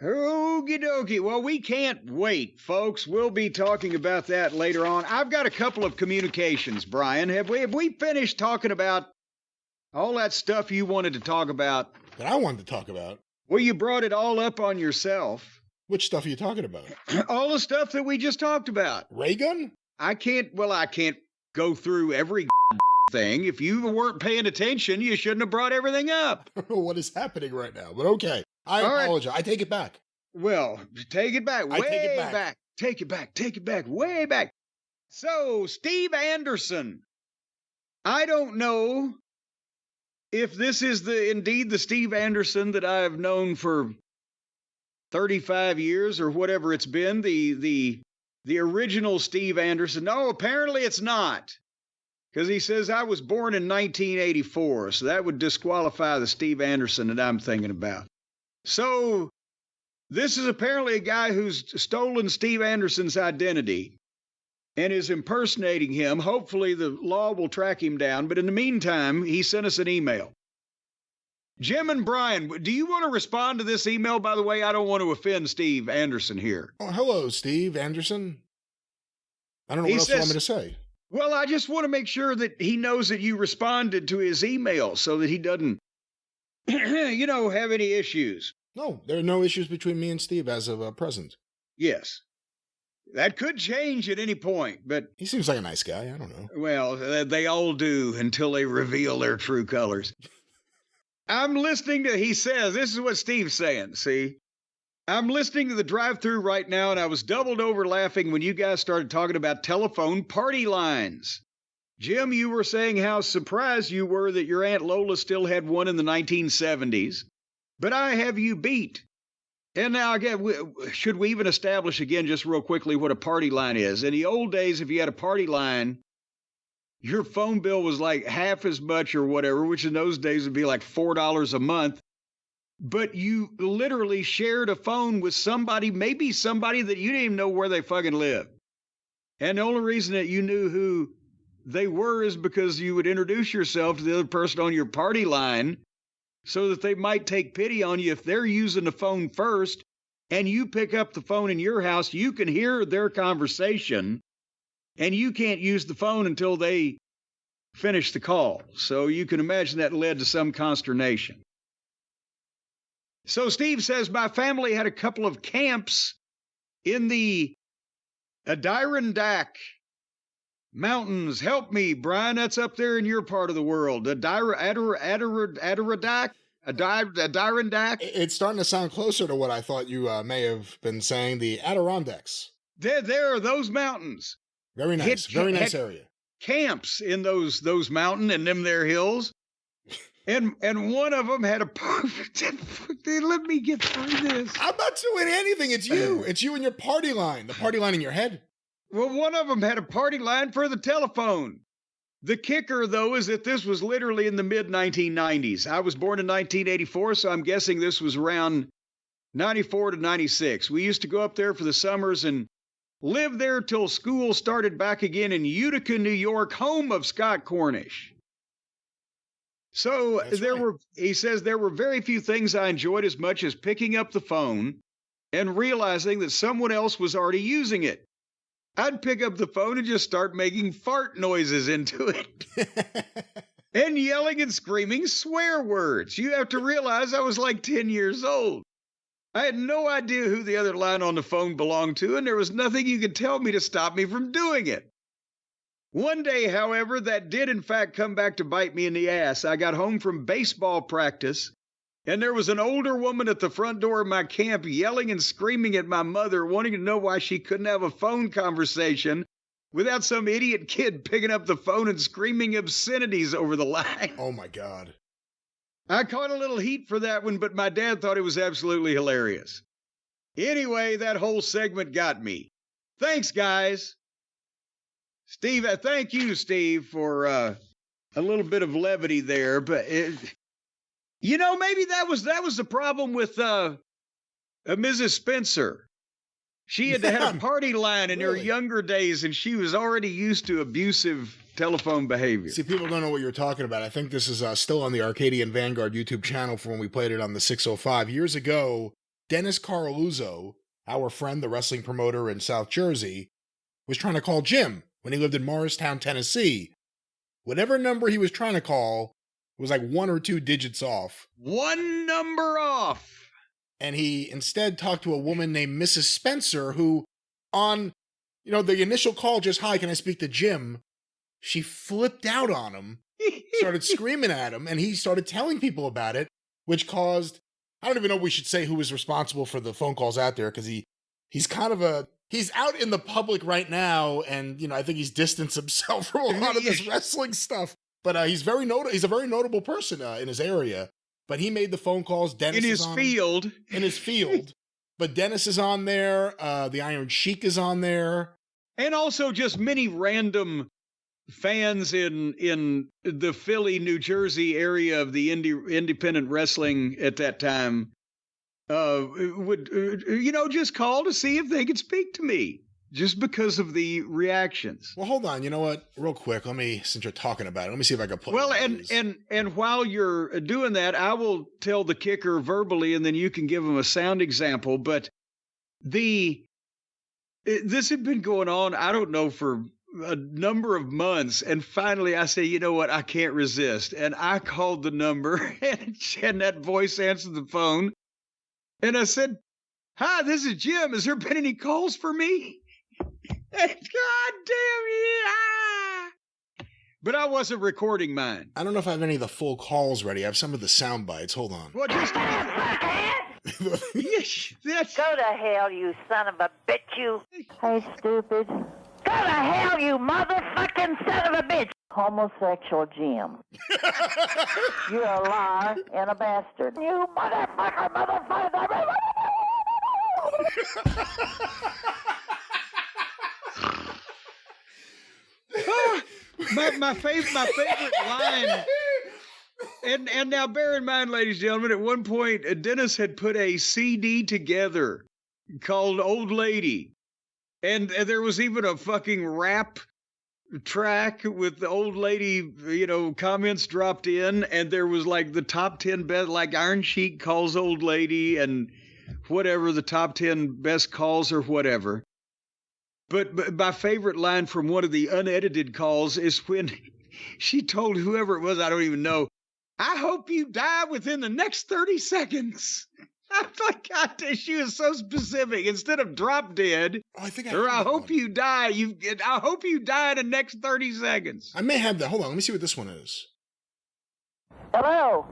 Okie dokie. Well, we can't wait, folks. We'll be talking about that later on. I've got a couple of communications, Brian. Have we finished talking about all that stuff you wanted to talk about? That I wanted to talk about? Well, you brought it all up on yourself. Which stuff are you talking about? All the stuff that we just talked about. Ray gun? I can't go through every thing. If you weren't paying attention, you shouldn't have brought everything up. I don't know what is happening right now, but okay. I apologize. Right. I take it back. Well, take it back. Way back. Take it back. Way back. So, Steve Anderson. I don't know if this is indeed the Steve Anderson that I have known for 35 years or whatever it's been. The original Steve Anderson. No, apparently it's not. Because he says I was born in 1984. So that would disqualify the Steve Anderson that I'm thinking about. So, this is apparently a guy who's stolen Steve Anderson's identity and is impersonating him. Hopefully, the law will track him down. But in the meantime, he sent us an email. Jim and Brian, do you want to respond to this email? By the way, I don't want to offend Steve Anderson here. Oh, hello, Steve Anderson. I don't know what else you want me to say. Well, I just want to make sure that he knows that you responded to his email so that he doesn't have any issues. No, there are no issues between me and Steve as of present. Yes. That could change at any point, but... He seems like a nice guy, I don't know. Well, they all do until they reveal their true colors. I'm listening to... He says, this is what Steve's saying, see? I'm listening to the Drive-Thru right now, and I was doubled over laughing when you guys started talking about telephone party lines. Jim, you were saying how surprised you were that your Aunt Lola still had one in the 1970s. But I have you beat. And now, again, should we even establish again just real quickly what a party line is? In the old days, if you had a party line, your phone bill was like half as much or whatever, which in those days would be like $4 a month. But you literally shared a phone with somebody, maybe somebody that you didn't even know where they fucking lived. And the only reason that you knew who they were is because you would introduce yourself to the other person on your party line so that they might take pity on you if they're using the phone first and you pick up the phone in your house. You can hear their conversation and you can't use the phone until they finish the call. So you can imagine that led to some consternation. So Steve says, my family had a couple of camps in the Adirondack Mountains. Help me, Brian. That's up there in your part of the world. Adirondack? It's starting to sound closer to what I thought you may have been saying. The Adirondacks. There are those mountains. Very nice. Very nice area. Camps in those mountain and them there hills. And one of them had a... Let me get through this. I'm not doing anything. It's you. It's you and your party line. The party line in your head. Well, one of them had a party line for the telephone. The kicker, though, is that this was literally in the mid-1990s. I was born in 1984, so I'm guessing this was around 94 to 96. We used to go up there for the summers and live there till school started back again in Utica, New York, home of Scott Cornish. So he says there were very few things I enjoyed as much as picking up the phone and realizing that someone else was already using it. I'd pick up the phone and just start making fart noises into it and yelling and screaming swear words. You have to realize I was like 10 years old. I had no idea who the other line on the phone belonged to, and there was nothing you could tell me to stop me from doing it. One day, however, that did in fact come back to bite me in the ass. I got home from baseball practice, and there was an older woman at the front door of my camp yelling and screaming at my mother, wanting to know why she couldn't have a phone conversation without some idiot kid picking up the phone and screaming obscenities over the line. Oh, my God. I caught a little heat for that one, but my dad thought it was absolutely hilarious. Anyway, that whole segment got me. Thanks, guys. Steve, thank you, Steve, for a little bit of levity there, but... maybe that was the problem with Mrs. Spencer. She had had a party line in her younger days, and she was already used to abusive telephone behavior. See, people don't know what you're talking about. I think this is still on the Arcadian Vanguard YouTube channel from when we played it on the 605. Years ago, Dennis Carluzzo, our friend, the wrestling promoter in South Jersey, was trying to call Jim when he lived in Morristown, Tennessee. Whatever number he was trying to call was like 1 or 2 digits off. One number off. And he instead talked to a woman named Mrs. Spencer, who on, the initial call, just, "Hi, can I speak to Jim?" She flipped out on him, started screaming at him, and he started telling people about it, which caused, I don't even know if we should say who was responsible for the phone calls out there, because he's kind of he's out in the public right now, and, I think he's distanced himself from a lot of this wrestling stuff. But he's a very notable person in his area. But he made the phone calls. Dennis in his field. But Dennis is on there. The Iron Sheik is on there. And also just many random fans in the Philly, New Jersey area of the independent wrestling at that time would, just call to see if they could speak to me. Just because of the reactions. Well, hold on. You know what? Real quick, since you're talking about it, let me see if I can play. Well, and while you're doing that, I will tell the kicker verbally, and then you can give him a sound example. But this had been going on, I don't know, for a number of months, and finally I say, you know what? I can't resist, and I called the number, and that voice answered the phone, and I said, "Hi, this is Jim. Has there been any calls for me?" God damn you! But I wasn't recording mine. I don't know if I have any of the full calls ready. I have some of the sound bites. Hold on. Well, just yes, Go to hell, you son of a bitch, you. Hey, stupid. Go to hell, you motherfucking son of a bitch. Homosexual Jim. You're a liar and a bastard. You motherfucker. My favorite line, and now bear in mind, ladies and gentlemen, at one point, Dennis had put a CD together called Old Lady, and there was even a fucking rap track with the Old Lady, comments dropped in, and there was like the top 10 best, like Iron Sheik calls Old Lady, and whatever, the top 10 best calls or whatever. But my favorite line from one of the unedited calls is when she told whoever it was, I don't even know, "I hope you die within the next 30 seconds. I'm like, God damn, she was so specific. Instead of drop dead, I hope you die. I hope you die in the next 30 seconds. I may have that. Hold on, let me see what this one is. Hello.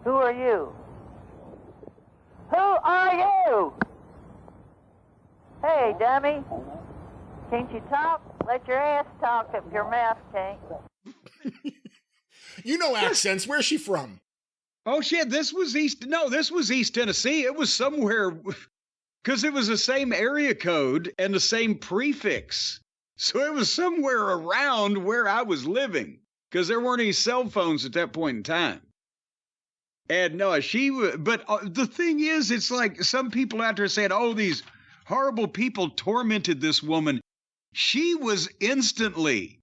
Who are you? Who are you? Hey, dummy. Can't you talk? Let your ass talk if your mouth can't. You know accents. Where's she from? Oh, shit. This was East Tennessee. It was somewhere, because it was the same area code and the same prefix. So it was somewhere around where I was living, because there weren't any cell phones at that point in time. And no, but the thing is, it's like some people out there saying, "Oh, these horrible people tormented this woman." She was instantly,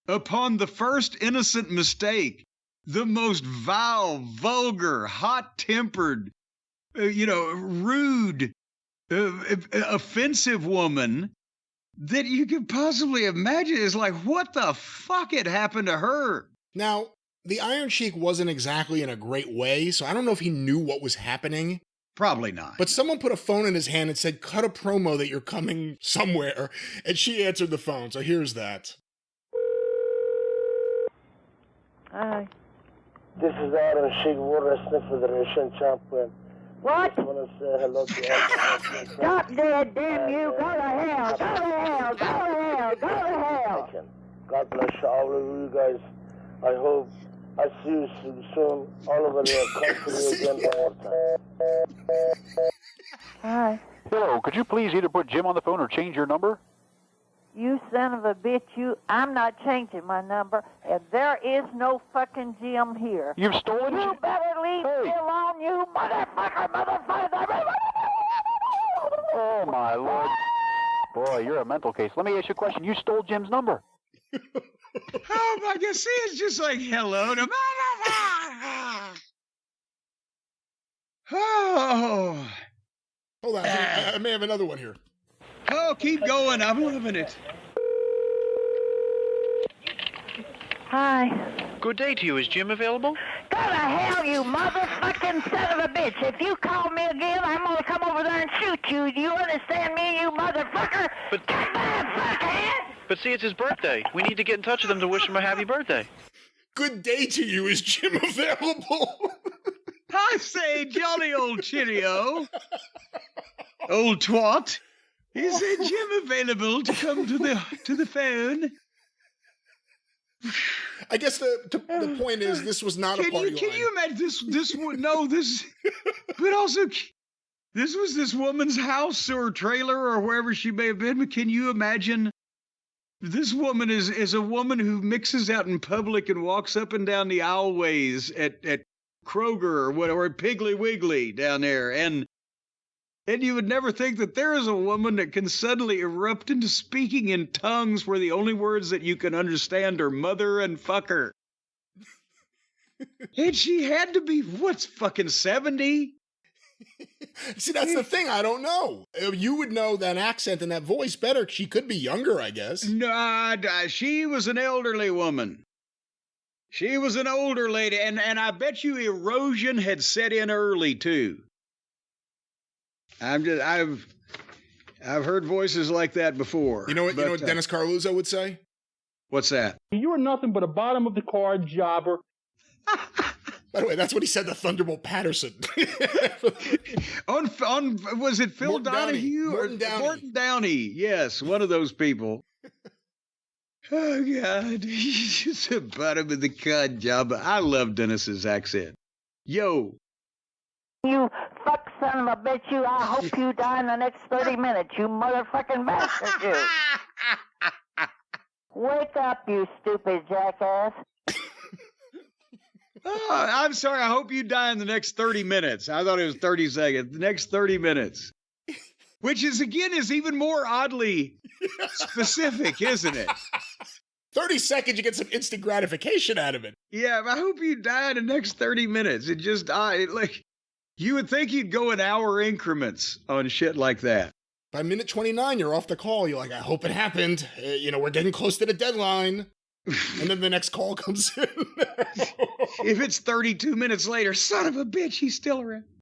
upon the first innocent mistake, the most vile, vulgar, hot-tempered, rude, offensive woman that you could possibly imagine. Is like, what the fuck had happened to her? Now, the Iron Sheik wasn't exactly in a great way, so I don't know if he knew what was happening. Probably not. But someone put a phone in his hand and said, "Cut a promo that you're coming somewhere," and she answered the phone, so here's that. Hi. This is Iron Sheik, World Wrestling Federation champion. What? I want to say hello to all. Stop dead, damn you. Go to hell. Go to hell. Go to hell. Go to hell. God bless you, all of you guys. I hope I see you soon all over the country again one more time. Hi. Hello, could you please either put Jim on the phone or change your number? You son of a bitch, you. I'm not changing my number, and there is no fucking Jim here. You've stolen You it? better leave me alone, you motherfucker. Oh, my Lord. Boy, you're a mental case. Let me ask you a question. You stole Jim's number. Oh, my God. See, it's just like, hello to Oh. Hold on, I may have another one here. Oh, keep going. I'm loving it. Hi. Good day to you. Is Jim available? Go to hell, you motherfucking son of a bitch. If you call me again, I'm gonna come over there and shoot you. Do you understand me, you motherfucker? But- Get my fuckhead! But see, it's his birthday. We need to get in touch with him to wish him a happy birthday. Good day to you. Is Jim available? I say, jolly old Cheerio. Old twat. Is Jim available to come to the phone? I guess the point is this was not a party line. Can you imagine this? But also, this was this woman's house or trailer or wherever she may have been. But can you imagine? This woman is a woman who mixes out in public and walks up and down the aisleways at Kroger or whatever, or Piggly Wiggly down there, and you would never think that there is a woman that can suddenly erupt into speaking in tongues where the only words that you can understand are mother and fucker. And she had to be, what's fucking 70? See, that's the thing. I don't know. You would know that accent and that voice better. She could be younger, I guess. Nah, she was an elderly woman. She was an older lady, and I bet you erosion had set in early, too. I've heard voices like that before. You know what Dennis Carluzzo would say? What's that? You are nothing but a bottom of the card jobber. By the way, that's what he said to Thunderbolt Patterson. on was it Phil Morton Donahue Downey. or Morton Downey? Yes, one of those people. Oh God, he's just a bottom of the card jobber. I love Dennis's accent. Yo. You fuck son of a bitch, you. I hope you die in the next 30 minutes, you motherfucking bastard, you. Wake up, you stupid jackass. Oh, I'm sorry. I hope you die in the next 30 minutes. I thought it was 30 seconds. The next 30 minutes. Which is even more oddly specific, isn't it? 30 seconds, you get some instant gratification out of it. Yeah, I hope you die in the next 30 minutes. It just, like, you would think you'd go in hour increments on shit like that. By minute 29, you're off the call. You're like, I hope it happened. We're getting close to the deadline. And then the next call comes in. If it's 32 minutes later, son of a bitch, he's still around.